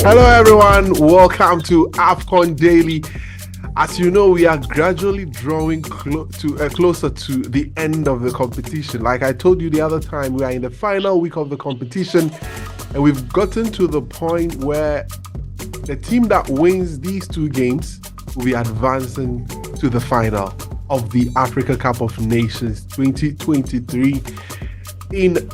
Hello, everyone. Welcome to AFCON Daily. As you know, we are gradually drawing closer to the end of the competition. Like I told you the other time, we are in the final week of the competition, and we've gotten to the point where the team that wins these two games will be advancing to the final of the Africa Cup of Nations 2023 in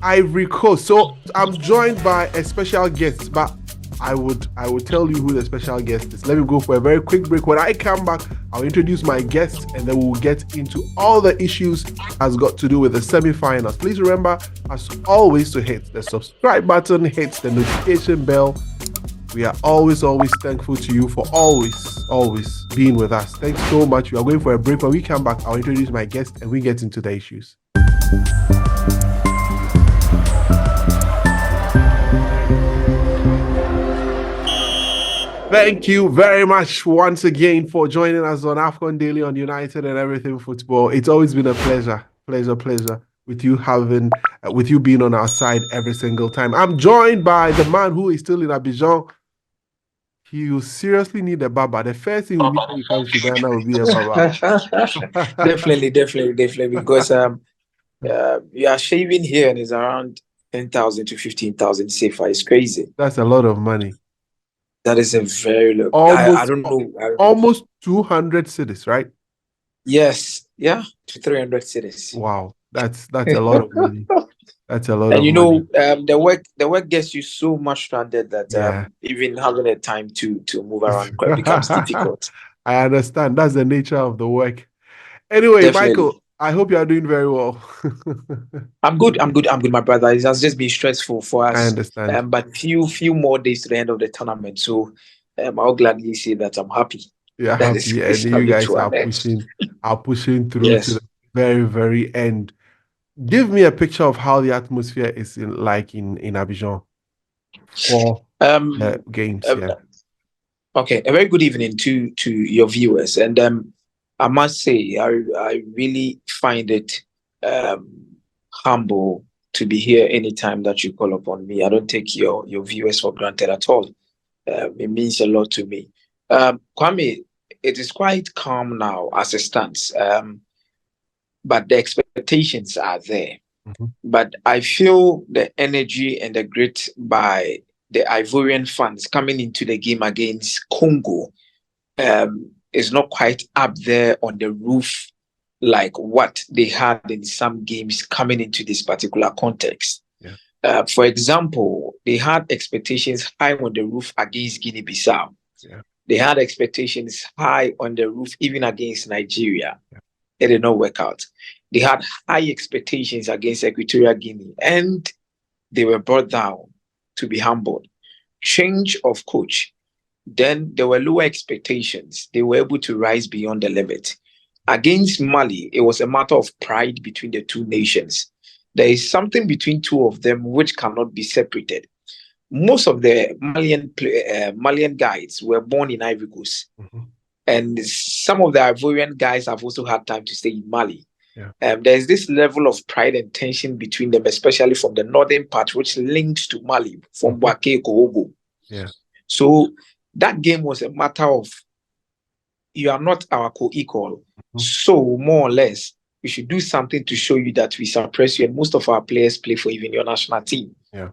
Ivory Coast. So I'm joined by a special guest, but I would tell you who the special guest is. Let me go for a very quick break. When I come back, I'll introduce my guest, and then we'll get into all the issues has got to do with the semi-finals. Please remember, as always, to hit the subscribe button, hit the notification bell. We are always thankful to you for always being with us. Thanks so much. We are going for a break. When we come back, I'll introduce my guest and we get into the issues. Thank you very much once again for joining us on AFCON Daily on United and Everything Football. It's always been a pleasure with you being on our side every single time. I'm joined by the man who is still in Abidjan. He will seriously need a baba. The first thing will be when he comes to Ghana will be a baba. Definitely, because you are shaving here and it's around 10,000 to 15,000 safer. It's crazy. That's a lot of money. That is a very low. Almost, I don't know. Almost 200 cities, right? Yes, yeah, to 300 cities. Wow, that's a lot of money. That's a lot and of money. The work gets you so much stranded that even having a time to move around becomes difficult. I understand. That's the nature of the work. Anyway, definitely. Michael, I hope you are doing very well. I'm good, my brother. It has just been stressful for us. I understand. But few more days to the end of the tournament. So I'll gladly say that I'm happy. Yeah, happy, and you guys are pushing through to the very, very end. Give me a picture of how the atmosphere is in Abidjan for games. Okay, a very good evening to your viewers, and I must say I really find it humble to be here anytime that you call upon me. I don't take your viewers for granted at all. It means a lot to me. Kwame, it is quite calm now as it stands, but the expectations are there. Mm-hmm. But I feel the energy and the grit by the Ivorian fans coming into the game against Congo is not quite up there on the roof like what they had in some games coming into this particular context. Yeah. For example, they had expectations high on the roof against Guinea-Bissau. Yeah. They had expectations high on the roof even against Nigeria. Yeah. It did not work out. They had high expectations against Equatorial Guinea, and they were brought down to be humbled. Change of coach. Then there were lower expectations. They were able to rise beyond the limit. Against Mali, it was a matter of pride between the two nations. There is something between two of them which cannot be separated. Most of the Malian guys were born in Ivory Coast. Mm-hmm. And some of the Ivorian guys have also had time to stay in Mali. Yeah. There's this level of pride and tension between them, especially from the northern part, which links to Mali, from Boaké, Kohogo. Yeah. So that game was a matter of, you are not our co-equal. Mm-hmm. So more or less, we should do something to show you that we suppress you. And most of our players play for even your national team. Yeah.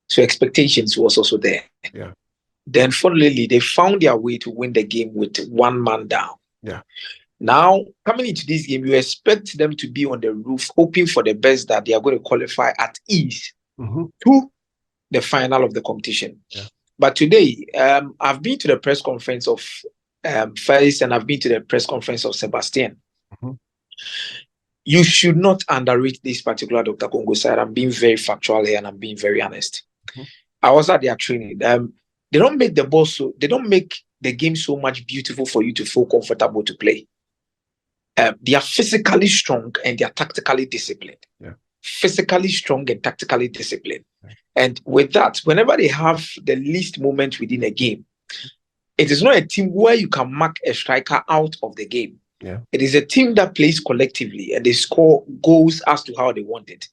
So expectations was also there. Yeah. Then fortunately, they found their way to win the game with one man down. Yeah. Now, coming into this game, you expect them to be on the roof, hoping for the best that they are going to qualify at ease to the final of the competition. Yeah. But today, I've been to the press conference of Faris, and I've been to the press conference of Sebastian. Mm-hmm. You should not underrate this particular Dr. Congo side. I'm being very factual here and I'm being very honest. Mm-hmm. I was at their training. They don't make they don't make the game so much beautiful for you to feel comfortable to play. They are physically strong and they are tactically disciplined. Yeah. Physically strong and tactically disciplined. Yeah. And with that, whenever they have the least moment within a game, it is not a team where you can mark a striker out of the game. Yeah. It is a team that plays collectively and they score goals as to how they want it.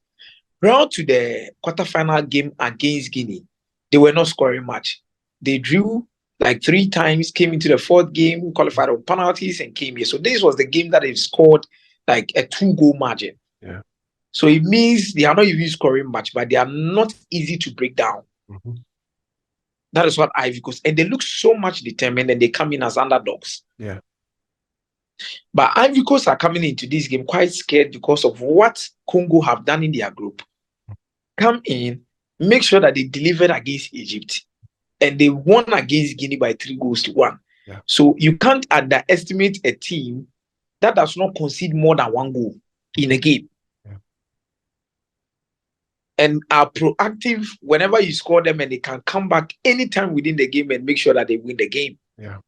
Prior to the quarterfinal game against Guinea, They were not scoring much. They drew like 3 times, came into the 4th game, qualified on penalties, and came here. So this was the game that they scored like a 2-goal margin. Yeah. So it means they are not even scoring much, but they are not easy to break down. Mm-hmm. That is what Ivory Coast, and they look so much determined, and they come in as underdogs. Yeah. But Ivory Coast are coming into this game quite scared because of what Congo have done in their group. Come in, make sure that they delivered against Egypt, and they won against Guinea by 3-1. Yeah. So you can't underestimate a team that does not concede more than 1 goal in a game. Yeah. And are proactive whenever you score them, and they can come back anytime within the game and make sure that they win the game. Yeah.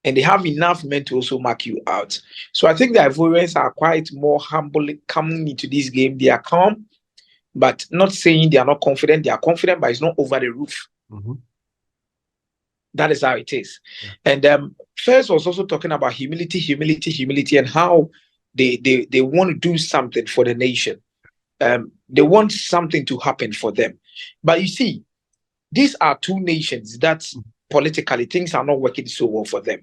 And they have enough men to also mark you out. So I think the Ivorians are quite more humble coming into this game. They are calm, but not saying they are not confident. They are confident, but it's not over the roof. Mm-hmm. That is how it is. Yeah. And First was also talking about humility, and how they want to do something for the nation. They want something to happen for them. But you see, these are 2 nations that politically things are not working so well for them.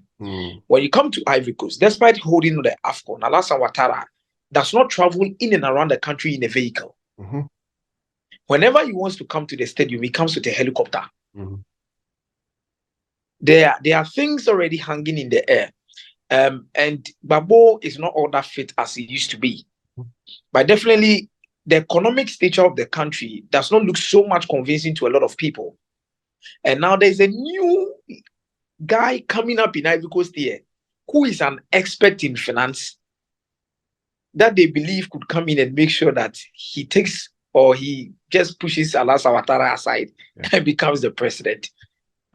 When you come to Ivory Coast, despite holding the AFCON, Alassane Ouattara does not travel in and around the country in a vehicle. Mm-hmm. Whenever he wants to come to the stadium, he comes with a helicopter. Mm-hmm. There are things already hanging in the air. And Babo is not all that fit as he used to be. But definitely, the economic stature of the country does not look so much convincing to a lot of people. And now there's a new guy coming up in Ivory Coast here who is an expert in finance that they believe could come in and make sure that he takes, or he just pushes Alassane Ouattara aside and becomes the president.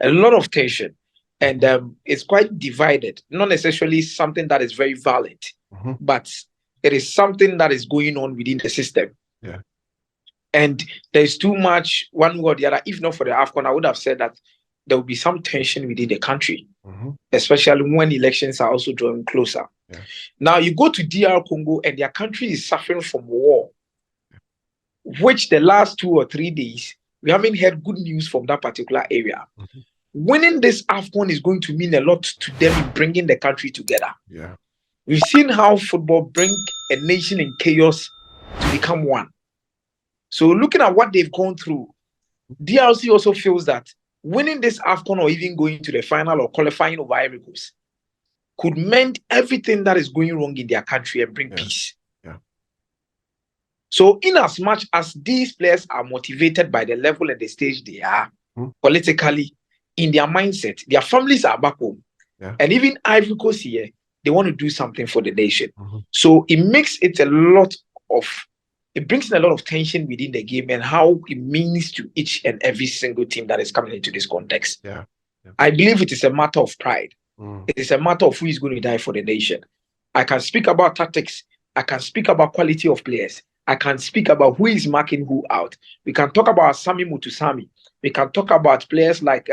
A lot of tension. And it's quite divided. Not necessarily something that is very valid, but it is something that is going on within the system. Yeah. And there's too much one way or the other. If not for the AFCON, I would have said that there will be some tension within the country, especially when elections are also drawing closer. Yeah. Now, you go to DR Congo, and their country is suffering from war, which the last 2 or 3 days, we haven't heard good news from that particular area. Winning this AFCON is going to mean a lot to them in bringing the country together. Yeah. We've seen how football brings a nation in chaos to become one. So looking at what they've gone through, DRC also feels that winning this AFCON, or even going to the final or qualifying over Ivory Coast, could mend everything that is going wrong in their country and bring peace. Yeah. So in as much as these players are motivated by the level and the stage they are, politically, in their mindset, their families are back home. Yeah. And even Ivory Coast here, they want to do something for the nation. So it makes it it brings in a lot of tension within the game and how it means to each and every single team that is coming into this context. Yeah. Yeah. I believe it is a matter of pride. Mm. It is a matter of who is going to die for the nation. I can speak about tactics. I can speak about quality of players. I can speak about who is marking who out. We can talk about Sami Mutusami. We can talk about players like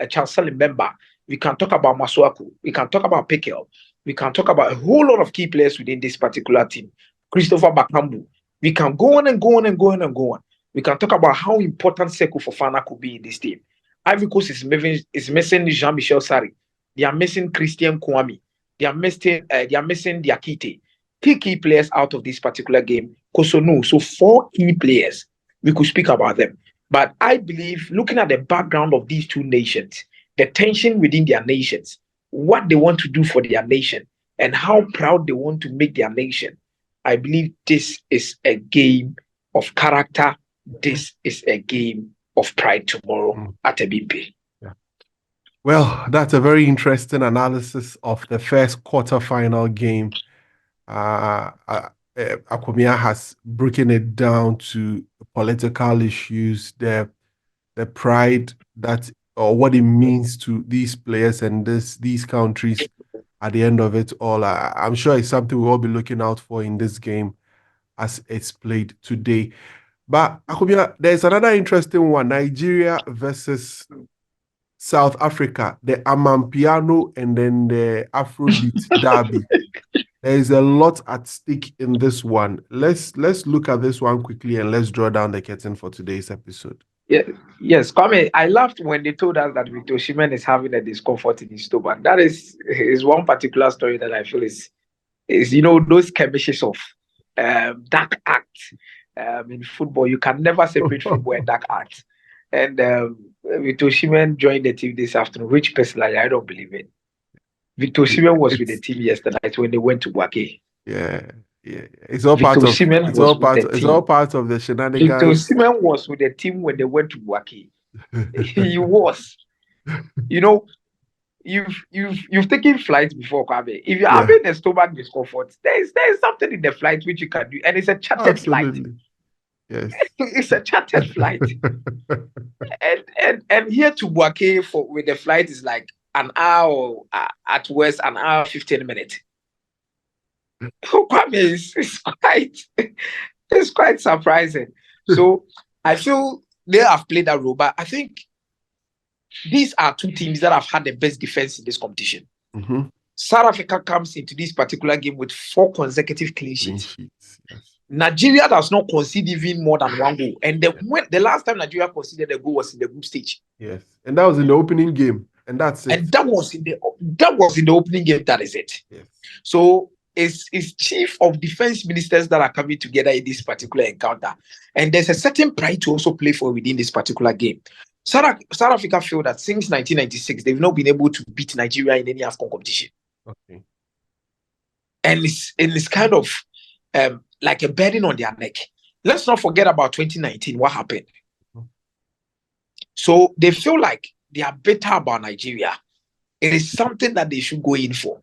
Chancellor Mbemba. We can talk about Masuaku. We can talk about Pekel. We can talk about a whole lot of key players within this particular team. Christopher Bakambu. We can go on and go on and go on and go on. We can talk about how important Sekou Fofana could be in this team. Ivory Coast is missing Jean-Michel Sarri. They are missing Christian Kouami. They are missing Diakite. Key players out of this particular game. Kosonu. So 4 key players. We could speak about them. But I believe, looking at the background of these 2 nations, the tension within their nations, what they want to do for their nation, and how proud they want to make their nation, I believe this is a game of character. This is a game of pride tomorrow at Ebimpe. Yeah. Well, that's a very interesting analysis of the first quarterfinal game. Akumia has broken it down to political issues, the pride that, or what it means to these players and these countries. At the end of it all, I'm sure it's something we'll all be looking out for in this game as it's played today. But Akumia, there's another interesting one: Nigeria versus South Africa, the Amampiano and then the Afrobeat derby. There is a lot at stake in this one. Let's look at this one quickly and let's draw down the curtain for today's episode. Yeah, yes, Kwame, I laughed when they told us that Victor Osimhen is having a discomfort in his stomach. That is one particular story that I feel is those chemishes of dark act in football. You can never separate football and dark act. And Victor Osimhen joined the team this afternoon, which personally I don't believe in. Victor Osimhen was with the team yesterday night when they went to Wake. Yeah, yeah. It's all Victor part of Osimhen it's was all with part the it's team. all part of the Victor shenanigans. Osimhen was with the team when they went to Wake. He was. You know, you've taken flights before, Kwame. If you're having a stomach discomfort, there's something in the flight which you can do, and it's a chartered flight. Absolutely. Yes. It's a chartered flight. and here to Buake for with the flight is like an hour at worst, an hour 15 minutes. Kwame it's quite surprising. So I feel they have played that role, but I think these are two teams that have had the best defense in this competition. Mm-hmm. South Africa comes into this particular game with 4 consecutive clean sheets. Yes. Nigeria does not concede even more than 1 goal. And the last time Nigeria conceded a goal was in the group stage. Yes. And that was in the opening game. And that's it. And that was in the opening game. That is it. Yes. So it's chief of defense ministers that are coming together in this particular encounter. And there's a certain pride to also play for within this particular game. South Africa feel that since 1996, they've not been able to beat Nigeria in any AFCON competition. Okay. And it's kind of like a burden on their neck. Let's not forget about 2019, what happened. Mm-hmm. So they feel like they are better about Nigeria. It is something that they should go in for.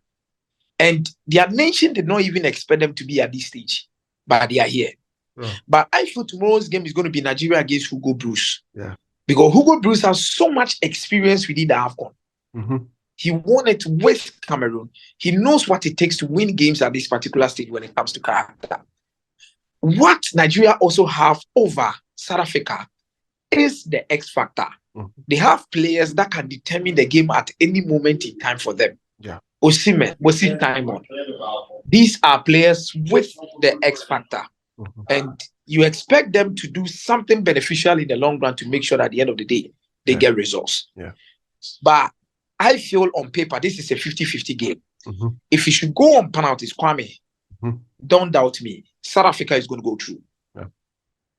And their nation did not even expect them to be at this stage, but they are here. Yeah. But I feel tomorrow's game is going to be Nigeria against Hugo Bruce. Yeah. Because Hugo Bruce has so much experience within the AFCON. Mm-hmm. He won it with Cameroon. He knows what it takes to win games at this particular stage when it comes to character. What Nigeria also have over South Africa is the X factor. Mm-hmm. They have players that can determine the game at any moment in time for them. Yeah. Osimhen, Mosi Timon. These are players with the X factor. Mm-hmm. And you expect them to do something beneficial in the long run to make sure that at the end of the day, they get results. Yeah. But I feel on paper, this is a 50-50 game. Mm-hmm. If you should go on penalties, Kwame, don't doubt me. South Africa is going to go through. Yeah.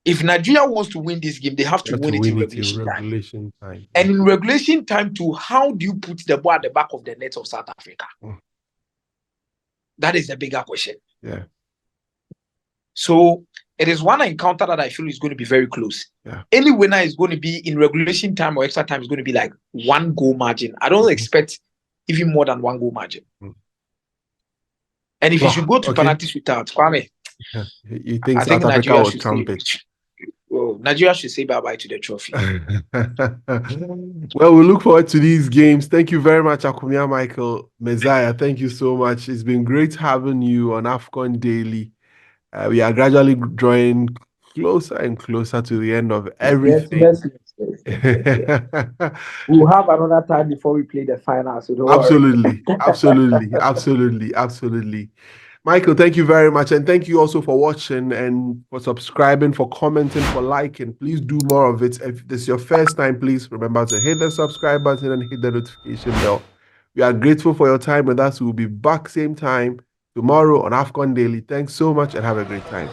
If Nigeria wants to win this game, they have to win it in regulation time. And in regulation time too, how do you put the ball at the back of the net of South Africa? That is the bigger question. Yeah. So it is one encounter that I feel is going to be very close. Yeah. Any winner is going to be in regulation time or extra time is going to be like 1 goal margin. I don't expect even more than 1 goal margin. And if you should go to penalties without Kwame, you think South Africa will trump it? Well, Nigeria should say bye-bye to the trophy. Well, we look forward to these games. Thank you very much, Akumia Michael Messiah. Thank you so much. It's been great having you on AFCON Daily. We are gradually drawing closer and closer to the end of everything. Yes. We'll have another time before we play the final. So don't Absolutely. Michael, thank you very much. And thank you also for watching and for subscribing, for commenting, for liking. Please do more of it. If this is your first time, please remember to hit the subscribe button and hit the notification bell. We are grateful for your time with us. We'll be back same time tomorrow on AFCON Daily. Thanks so much and have a great time.